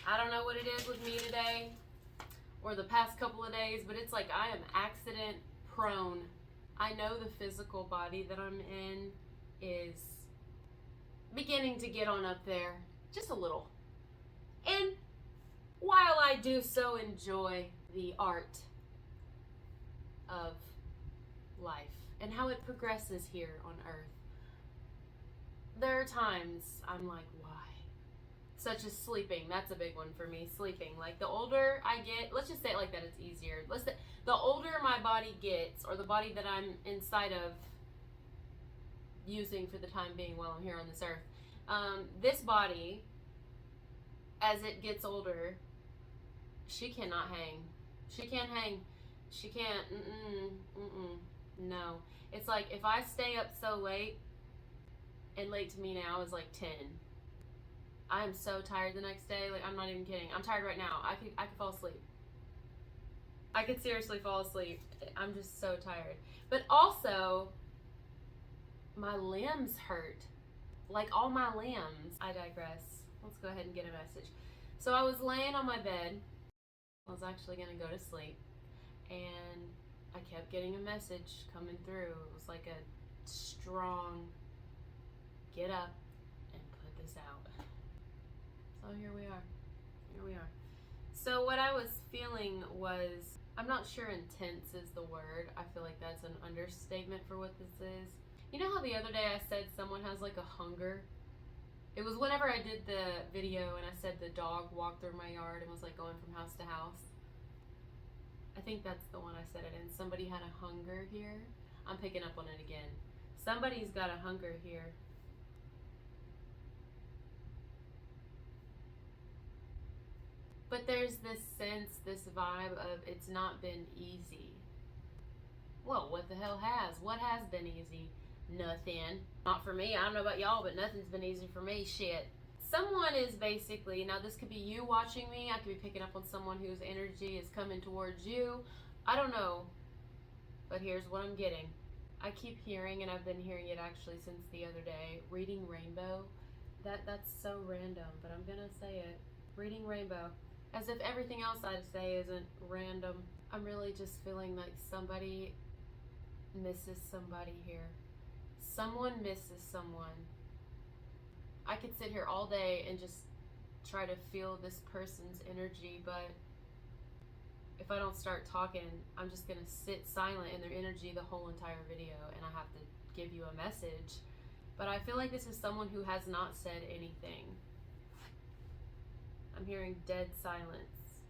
I don't know what it is with me today or the past couple of days, but it's like I am accident prone. I know the physical body that I'm in is beginning to get on up there just a little. And while I do so enjoy the art of life and how it progresses here on earth, there are times I'm like, why? Such as sleeping. That's a big one for me. Sleeping. Like the older I get, let's just say it like that, it's easier. The older my body gets, or the body that I'm inside of using for the time being while I'm here on this earth, this body, as it gets older, she cannot hang. She can't hang. She can't. No. It's like if I stay up so late, and late to me now is like 10. I am so tired the next day. Like, I'm not even kidding. I'm tired right now. I could fall asleep. I could seriously fall asleep. I'm just so tired. But also, my limbs hurt. Like all my limbs. I digress. Let's go ahead and get a message. So I was laying on my bed. I was actually going to go to sleep. And I kept getting a message coming through. It was like a strong, get up and put this out. So here we are. Here we are. So what I was feeling was, I'm not sure intense is the word. I feel like that's an understatement for what this is. You know how the other day I said someone has like a hunger? It was whenever I did the video and I said the dog walked through my yard and was like going from house to house. I think that's the one I said it in. Somebody had a hunger here. I'm picking up on it again. Somebody's got a hunger here. But there's this sense, this vibe of it's not been easy. Well, what the hell has? What has been easy? Nothing. Not for me. I don't know about y'all, but nothing's been easy for me. Shit. Someone is basically, now this could be you watching me. I could be picking up on someone whose energy is coming towards you. I don't know. But here's what I'm getting. I keep hearing, and I've been hearing it actually since the other day, reading rainbow. That's so random, but I'm gonna say it. Reading rainbow. As if everything else I say isn't random. I'm really just feeling like somebody misses somebody here. Someone misses someone. I could sit here all day and just try to feel this person's energy, but if I don't start talking, I'm just gonna sit silent in their energy the whole entire video, and I have to give you a message. But I feel like this is someone who has not said anything. I'm hearing dead silence.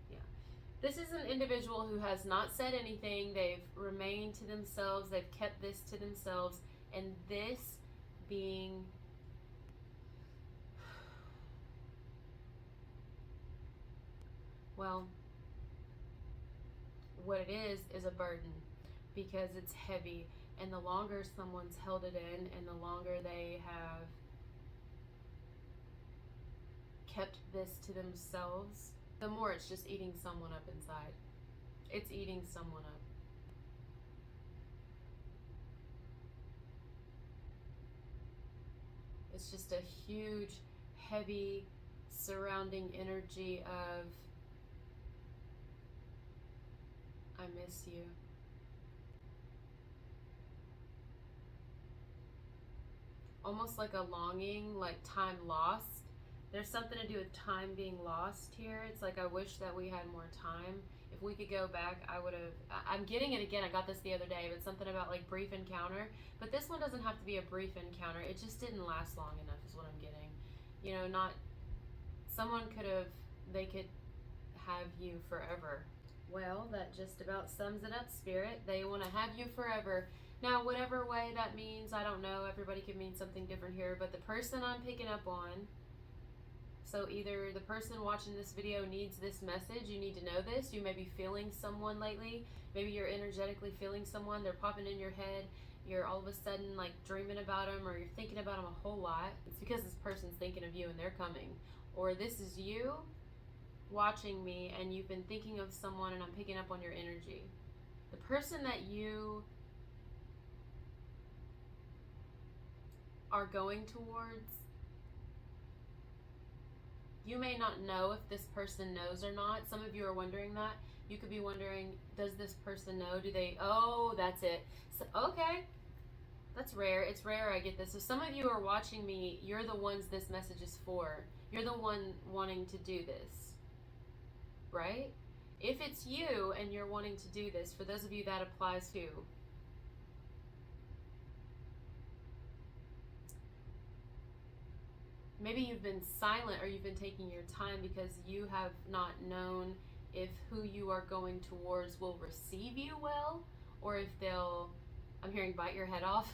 Yeah. This is an individual who has not said anything. They've remained to themselves. They've kept this to themselves. And this being well, what it is a burden, because it's heavy. And the longer someone's held it in and the longer they have kept this to themselves, the more it's just eating someone up inside. It's eating someone up. It's just a huge, heavy, surrounding energy of, I miss you. Almost like a longing, like time lost. There's something to do with time being lost here. It's like I wish that we had more time. If we could go back, I would have. I'm getting it again. I got this the other day, but something about like brief encounter. But this one doesn't have to be a brief encounter. It just didn't last long enough is what I'm getting. You know, not someone could have, they could have you forever. Well, that just about sums it up, Spirit. They want to have you forever. Now, whatever way that means, I don't know. Everybody could mean something different here. But the person I'm picking up on, so either the person watching this video needs this message, you need to know this, you may be feeling someone lately, maybe you're energetically feeling someone, they're popping in your head, you're all of a sudden like dreaming about them, or you're thinking about them a whole lot. It's because this person's thinking of you and they're coming. Or this is you watching me and you've been thinking of someone and I'm picking up on your energy. The person that you are going towards You may not know if this person knows or not. Some of you are wondering that. You could be wondering, does this person know? Do they? Oh, that's it. So, okay. That's rare. It's rare I get this. So some of you are watching me. You're the ones this message is for. You're the one wanting to do this. Right? If it's you and you're wanting to do this, for those of you that applies to, maybe you've been silent or you've been taking your time because you have not known if who you are going towards will receive you well, or if they'll, I'm hearing bite your head off.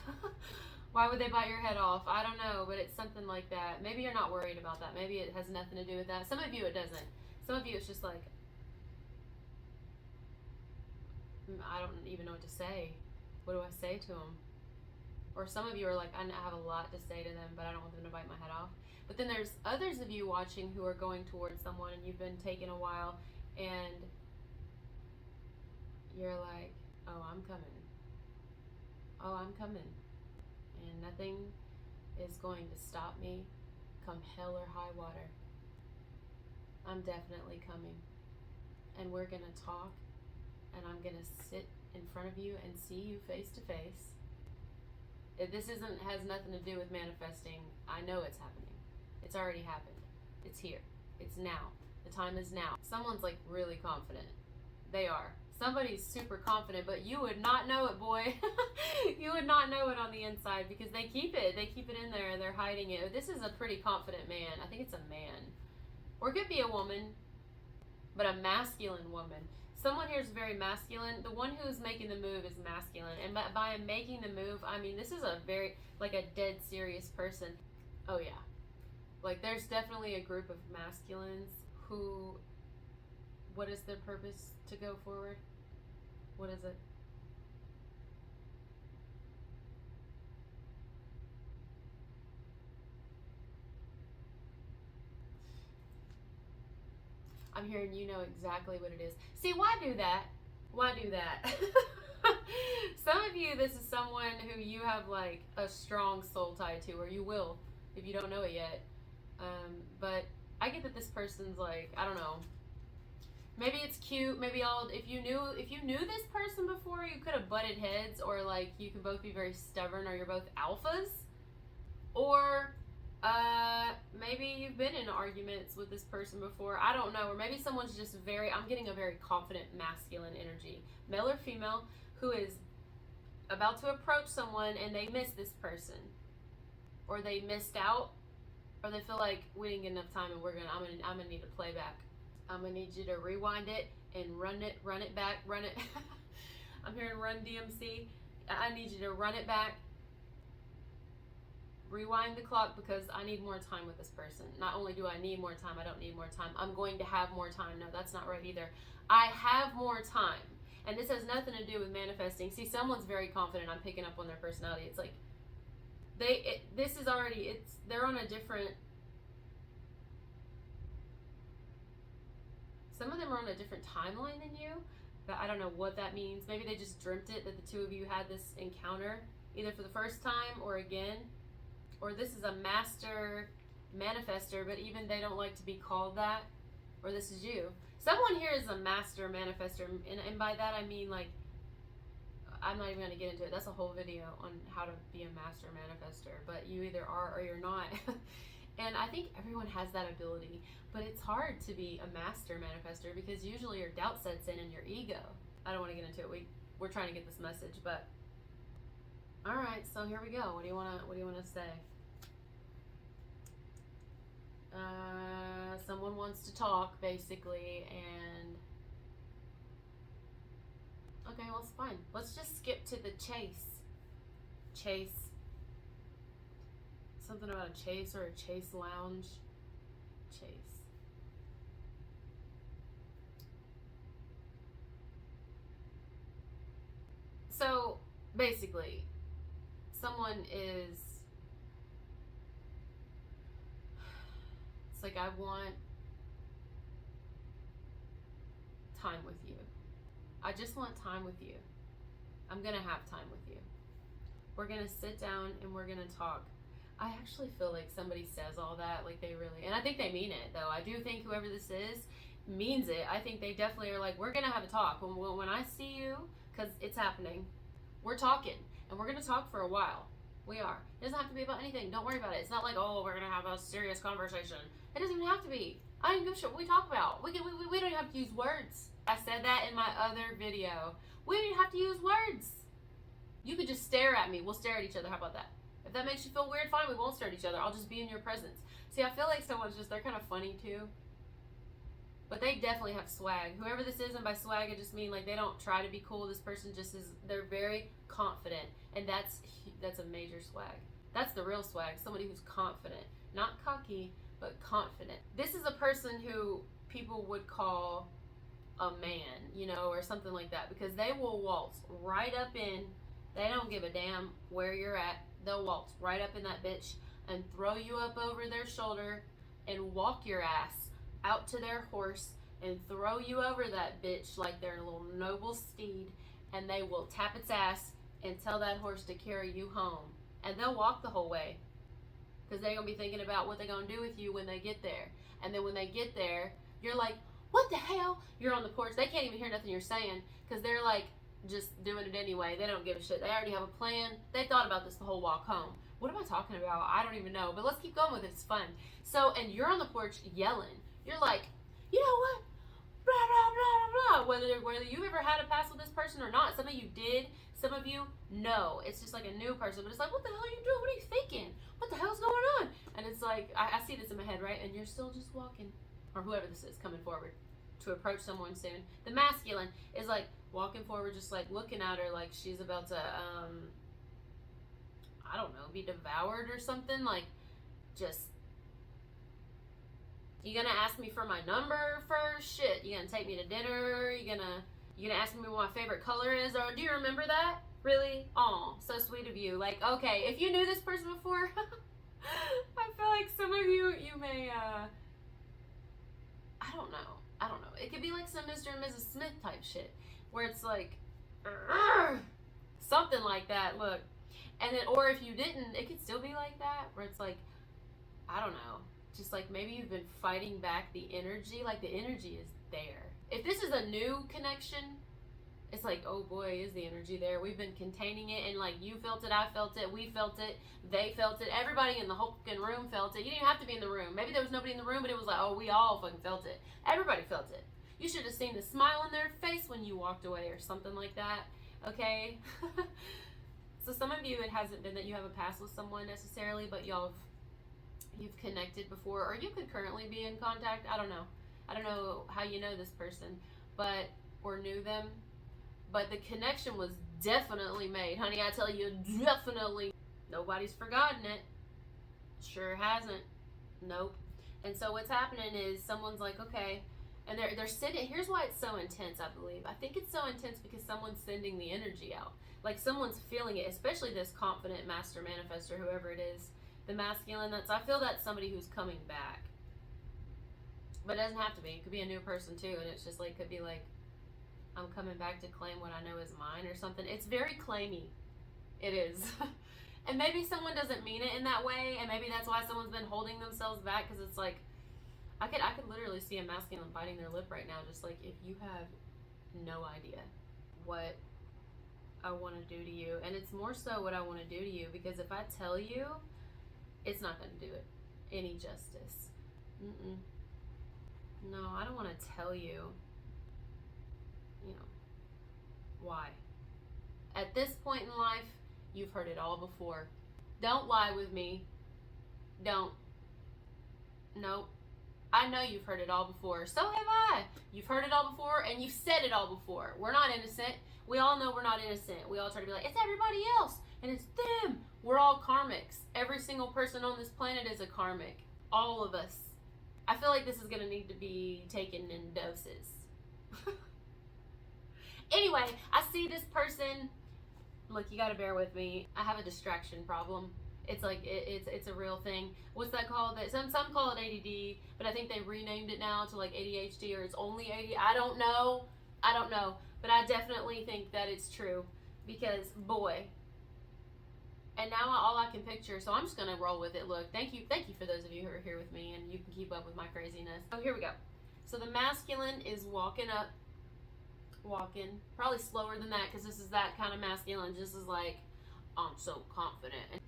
Why would they bite your head off? I don't know, but it's something like that. Maybe you're not worried about that. Maybe it has nothing to do with that. Some of you it doesn't. Some of you it's just like, I don't even know what to say. What do I say to them? Or some of you are like, I have a lot to say to them, but I don't want them to bite my head off. But then there's others of you watching who are going towards someone and you've been taking a while and you're like, oh, I'm coming. Oh, I'm coming. And nothing is going to stop me come hell or high water. I'm definitely coming. And we're going to talk. And I'm going to sit in front of you and see you face to face. This has nothing to do with manifesting. I know it's happening. It's already happened. It's here. It's now. The time is now. Someone's like really confident. They are. Somebody's super confident, but you would not know it, boy. You would not know it on the inside because they keep it. They keep it in there. They're hiding it. This is a pretty confident man. I think it's a man. Or it could be a woman, but a masculine woman. Someone here is very masculine. The one who's making the move is masculine. And by making the move, I mean, this is a very, like a dead serious person. Oh, yeah. Like, there's definitely a group of masculines who, what is their purpose to go forward? What is it? I'm hearing you know exactly what it is. See, why do that? Why do that? Some of you, this is someone who you have like a strong soul tie to, or you will if you don't know it yet. But I get that this person's like, I don't know. Maybe it's cute. Maybe if you knew this person before, you could have butted heads, or like you can both be very stubborn, or you're both alphas, or maybe you've been in arguments with this person before. I don't know. Or maybe someone's just I'm getting a very confident masculine energy, male or female, who is about to approach someone and they miss this person, or they missed out, or they feel like we didn't get enough time and I'm gonna need a playback. I'm gonna need you to rewind it and run it back, run it. I'm hearing run DMC. I need you to run it back. Rewind the clock because I need more time with this person. Not only do I need more time, I don't need more time. I'm going to have more time. No, that's not right either. I have more time. And this has nothing to do with manifesting. See, someone's very confident. I'm picking up on their personality. It's like they're on a different, some of them are on a different timeline than you, but I don't know what that means. Maybe they just dreamt it that the two of you had this encounter either for the first time or again. Or this is a master manifester, but even they don't like to be called that. Or this is you. Someone here is a master manifester, and by that I mean like, I'm not even going to get into it. That's a whole video on how to be a master manifester, but you either are or you're not. And I think everyone has that ability, but it's hard to be a master manifester because usually your doubt sets in and your ego. I don't want to get into it. We're trying to get this message, but all right, so here we go. What do you want to say? Someone wants to talk, basically, and okay, well, it's fine. Let's just skip to the chase. Chase. Something about a chase or a chase lounge. Chase. So, basically, someone is, it's like, I want time with you. I just want time with you. I'm gonna have time with you. We're gonna sit down and we're gonna talk. I actually feel like somebody says all that, like they really, and I think they mean it though. I do think whoever this is means it. I think they definitely are like, we're gonna have a talk when I see you, because it's happening. We're talking, and we're gonna talk for a while. We are. It doesn't have to be about anything. Don't worry about it. It's not like, oh, we're gonna have a serious conversation. It doesn't even have to be. I don't even give a shit what we talk about. We don't even have to use words. I said that in my other video. We don't even have to use words. You could just stare at me. We'll stare at each other. How about that? If that makes you feel weird, fine. We won't stare at each other. I'll just be in your presence. See, I feel like someone's just, they're kind of funny too. But they definitely have swag. Whoever this is, and by swag I just mean like they don't try to be cool. This person just is, they're very confident. And that's a major swag. That's the real swag. Somebody who's confident. Not cocky, but confident. This is a person who people would call a man, you know, or something like that. Because they will waltz right up in. They don't give a damn where you're at. They'll waltz right up in that bitch and throw you up over their shoulder and walk your ass out to their horse and throw you over that bitch like they're a little noble steed, and they will tap its ass and tell that horse to carry you home. And they'll walk the whole way because they're going to be thinking about what they're going to do with you when they get there. And then when they get there, you're like, what the hell? You're on the porch. They can't even hear nothing you're saying because they're like just doing it anyway. They don't give a shit. They already have a plan. They thought about this the whole walk home. What am I talking about? I don't even know. But let's keep going with it. It's fun. So, and you're on the porch yelling. You're like, you know what? Blah, blah, blah, blah, blah. Whether you've ever had a past with this person or not. Some of you did. Some of you, no. It's just like a new person. But it's like, what the hell are you doing? What are you thinking? What the hell's going on? And it's like, I see this in my head, right? And you're still just walking. Or whoever this is coming forward to approach someone soon. The masculine is like walking forward, just like looking at her like she's about to, I don't know, be devoured or something. Like, just, you gonna ask me for my number first? Shit, you gonna take me to dinner? You gonna ask me what my favorite color is? Or do you remember that? Really? Aw, so sweet of you. Like, okay, if you knew this person before, I feel like some of you may, I don't know. It could be like some Mr. and Mrs. Smith type shit, where it's like, something like that, look. And then, or if you didn't, it could still be like that, where it's like, I don't know, just like maybe you've been fighting back the energy, like the energy is there. If this is a new connection, it's like, oh boy, is the energy there. We've been containing it, and like you felt it, I felt it, we felt it, they felt it, everybody in the whole fucking room felt it. You didn't even have to be in the room. Maybe there was nobody in the room, but it was like, oh, we all fucking felt it. Everybody felt it. You should have seen the smile on their face when you walked away or something like that, okay? So some of you, it hasn't been that you have a past with someone necessarily, but you've connected before, or you could currently be in contact. I don't know. I don't know how you know this person, or knew them. But the connection was definitely made. Honey, I tell you, definitely. Nobody's forgotten it. Sure hasn't. Nope. And so what's happening is someone's like, okay, and they're sending, here's why it's so intense, I believe. I think it's so intense because someone's sending the energy out. Like someone's feeling it, especially this confident master manifestor, whoever it is. The masculine, I feel that's somebody who's coming back. But it doesn't have to be. It could be a new person too, and it's just like, could be like, I'm coming back to claim what I know is mine or something. It's very claimy. It is. And maybe someone doesn't mean it in that way, and maybe that's why someone's been holding themselves back, because it's like, I could literally see a masculine biting their lip right now, just like, if you have no idea what I want to do to you. And it's more so what I want to do to you, because if I tell you, it's not going to do it any justice. No, I don't want to tell you, you know, why. At this point in life, you've heard it all before. Don't lie with me. Don't. Nope. I know you've heard it all before. So have I. You've heard it all before, and you've said it all before. We're not innocent. We all know we're not innocent. We all try to be like, it's everybody else, and it's them. We're all karmics. Every single person on this planet is a karmic. All of us. I feel like this is going to need to be taken in doses. Anyway, I see this person. Look, you got to bear with me. I have a distraction problem. It's like, it's a real thing. What's that called? Some call it ADD, but I think they renamed it now to like ADHD, or it's only ADD. I don't know. But I definitely think that it's true, because boy, And now all I can picture, so I'm just gonna roll with it. Look, thank you for those of you who are here with me, and you can keep up with my craziness. Oh, here we go. So the masculine is walking, probably slower than that, because this is that kind of masculine. This is like, I'm so confident, and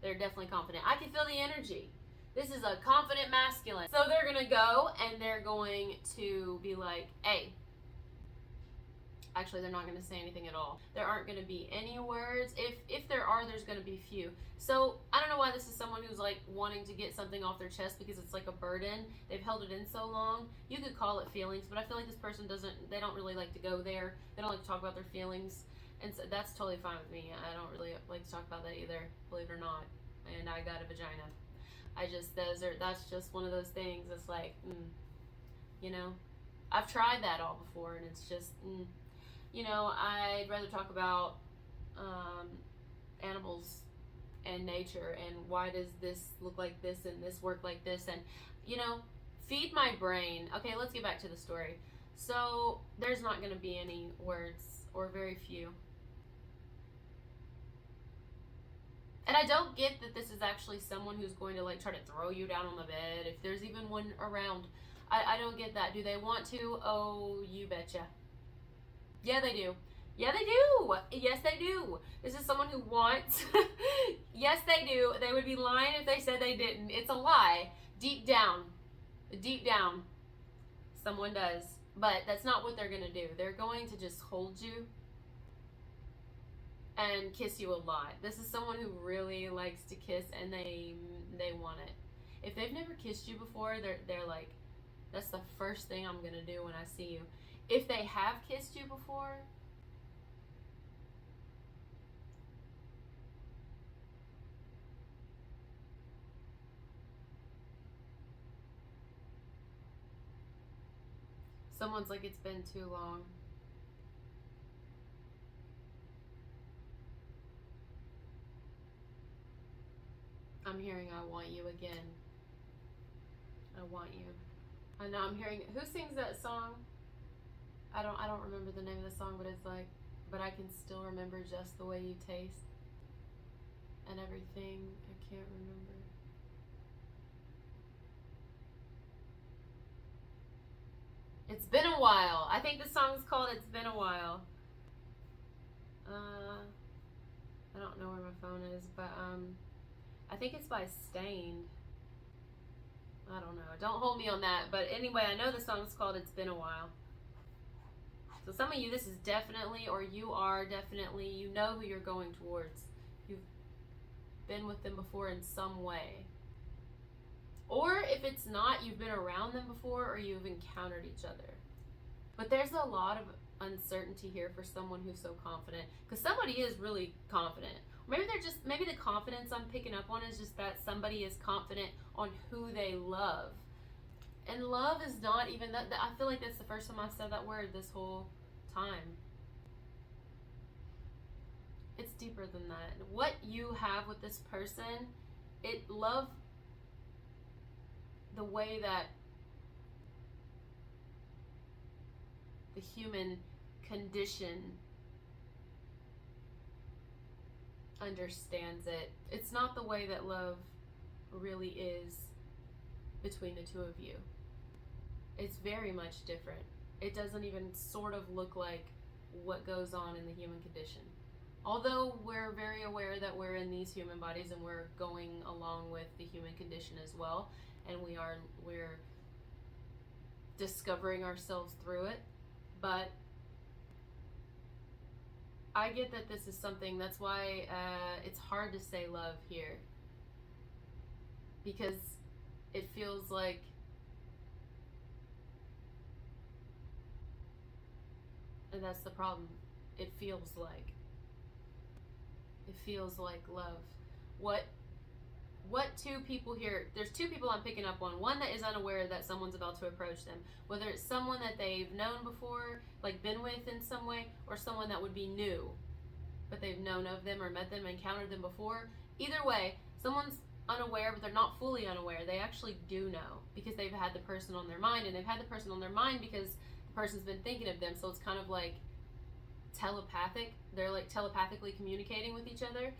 they're definitely confident. I can feel the energy. This is a confident masculine. So they're gonna go and they're going to be like, hey. Actually, they're not going to say anything at all. There aren't going to be any words. If there are, there's going to be few. So I don't know why this is someone who's like wanting to get something off their chest because it's like a burden. They've held it in so long. You could call it feelings, but I feel like this person they don't really like to go there. They don't like to talk about their feelings. And so that's totally fine with me. I don't really like to talk about that either, believe it or not. And I got a vagina. That's just one of those things. It's like, you know, I've tried that all before, and it's just, you know, I'd rather talk about animals and nature and why does this look like this and this work like this, and, you know, feed my brain. Okay, let's get back to the story. So there's not going to be any words, or very few. And I don't get that this is actually someone who's going to like try to throw you down on the bed, if there's even one around. I don't get that. Do they want to? Oh, you betcha. Yeah, they do. Yeah, they do. Yes, they do. This is someone who wants. Yes, they do. They would be lying if they said they didn't. It's a lie. Deep down, someone does. But that's not what they're going to do. They're going to just hold you and kiss you a lot. This is someone who really likes to kiss, and they want it. If they've never kissed you before, they're like, that's the first thing I'm going to do when I see you. If they have kissed you before, someone's like, it's been too long. I'm hearing I want you again. I want you. I know I'm hearing, who sings that song? I don't remember the name of the song, but it's like, but I can still remember just the way you taste and everything. I can't remember. It's been a while. I think the song's called It's Been a While. I don't know where my phone is, but I think it's by Stained. I don't know. Don't hold me on that. But anyway, I know the song's called It's Been a While. So some of you, this is definitely, or you are definitely, you know who you're going towards. You've been with them before in some way. Or if it's not, you've been around them before, or you've encountered each other. But there's a lot of uncertainty here for someone who's so confident. Because somebody is really confident. Maybe the confidence I'm picking up on is just that somebody is confident on who they love. And love is not even that. I feel like that's the first time I've said that word this whole time. It's deeper than that. What you have with this person, love the way that the human condition understands it. It's not the way that love really is between the two of you. It's very much different. It doesn't even sort of look like what goes on in the human condition. Although we're very aware that we're in these human bodies and we're going along with the human condition as well, and we're discovering ourselves through it. But I get that this is something, that's why it's hard to say love here, because it feels like and that's the problem. It feels like love. What two people here, there's two people I'm picking up on. One that is unaware that someone's about to approach them. Whether it's someone that they've known before, like been with in some way, or someone that would be new, but they've known of them or met them, encountered them before. Either way, someone's unaware, but they're not fully unaware. They actually do know, because they've had the person on their mind, and they've had the person on their mind because the person's been thinking of them. So it's kind of like telepathic. They're like telepathically communicating with each other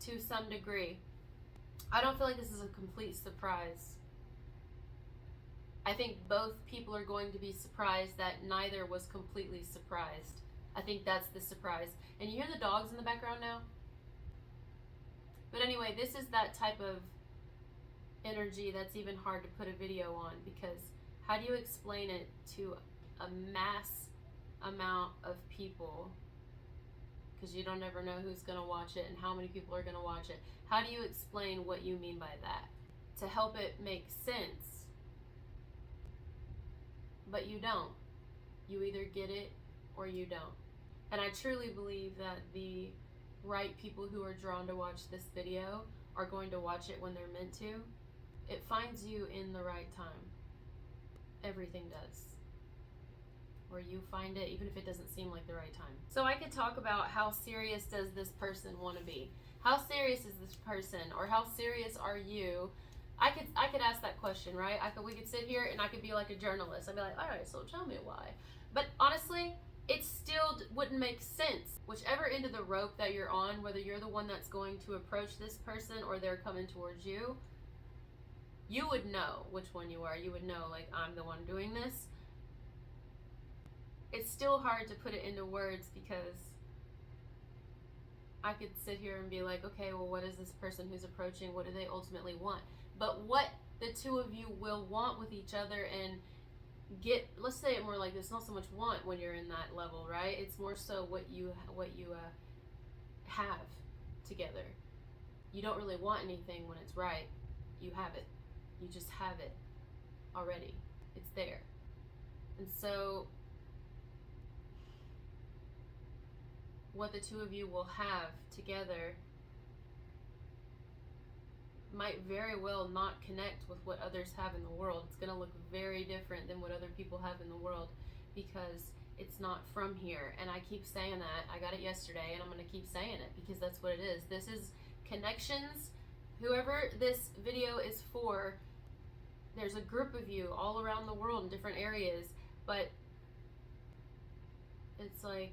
to some degree. I don't feel like this is a complete surprise. I think both people are going to be surprised that neither was completely surprised. I think that's the surprise. And you hear the dogs in the background now? But anyway, this is that type of energy that's even hard to put a video on, because how do you explain it to a mass amount of people? Because you don't ever know who's going to watch it and how many people are going to watch it. How do you explain what you mean by that? To help it make sense. But you don't. You either get it or you don't. And I truly believe that the right people who are drawn to watch this video are going to watch it when they're meant to. It finds you in the right time. Everything does. Or you find it even if it doesn't seem like the right time. So I could talk about how serious does this person want to be? How serious is this person? Or how serious are you? I could ask that question, right? We could sit here and I could be like a journalist. I'd be like, all right, so tell me why. But honestly, it still wouldn't make sense. Whichever end of the rope that you're on, whether you're the one that's going to approach this person or they're coming towards you, you would know which one you are. You would know, like, I'm the one doing this. It's still hard to put it into words, because I could sit here and be like, okay, well, what is this person who's approaching? What do they ultimately want? But what the two of you will want with each other and get, let's say it more like this, not so much want when you're in that level, right? It's more so what you have together. You don't really want anything when it's right. You have it. You just have it already. It's there. And so what the two of you will have together might very well not connect with what others have in the world. It's going to look very different than what other people have in the world, because it's not from here. And I keep saying that. I got it yesterday, and I'm going to keep saying it because that's what it is. This is connections. Whoever this video is for, there's a group of you all around the world in different areas, but it's like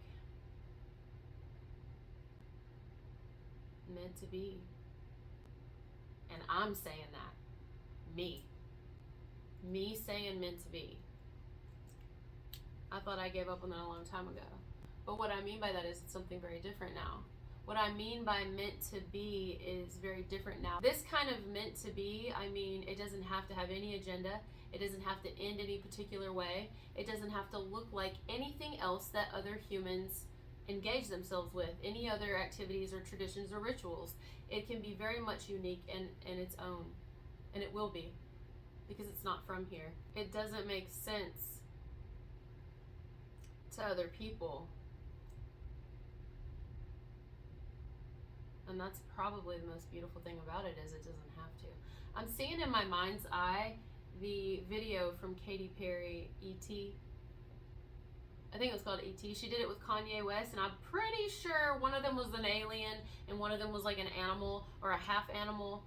meant to be. And I'm saying that. Me saying meant to be. I thought I gave up on that a long time ago. But what I mean by that is it's something very different now. What I mean by meant to be is very different now. This kind of meant to be, I mean, it doesn't have to have any agenda. It doesn't have to end any particular way. It doesn't have to look like anything else that other humans engage themselves with, any other activities or traditions or rituals. It can be very much unique and its own, and it will be, because it's not from here. It doesn't make sense to other people, and that's probably the most beautiful thing about it, is it doesn't have to. I'm seeing in my mind's eye the video from Katy Perry, E.T. I think it was called E.T. She did it with Kanye West, and I'm pretty sure one of them was an alien and one of them was like an animal or a half animal.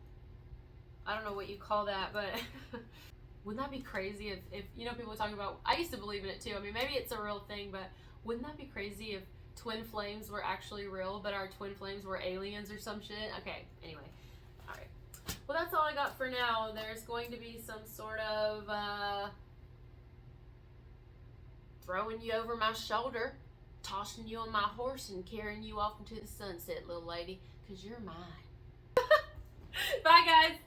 I don't know what you call that, but wouldn't that be crazy if you know, people talking about, I used to believe in it too. I mean, maybe it's a real thing, but wouldn't that be crazy if twin flames were actually real, but our twin flames were aliens or some shit? Okay, anyway. All right. Well, that's all I got for now. There's going to be some sort of throwing you over my shoulder, tossing you on my horse, and carrying you off into the sunset, little lady, because you're mine. Bye, guys.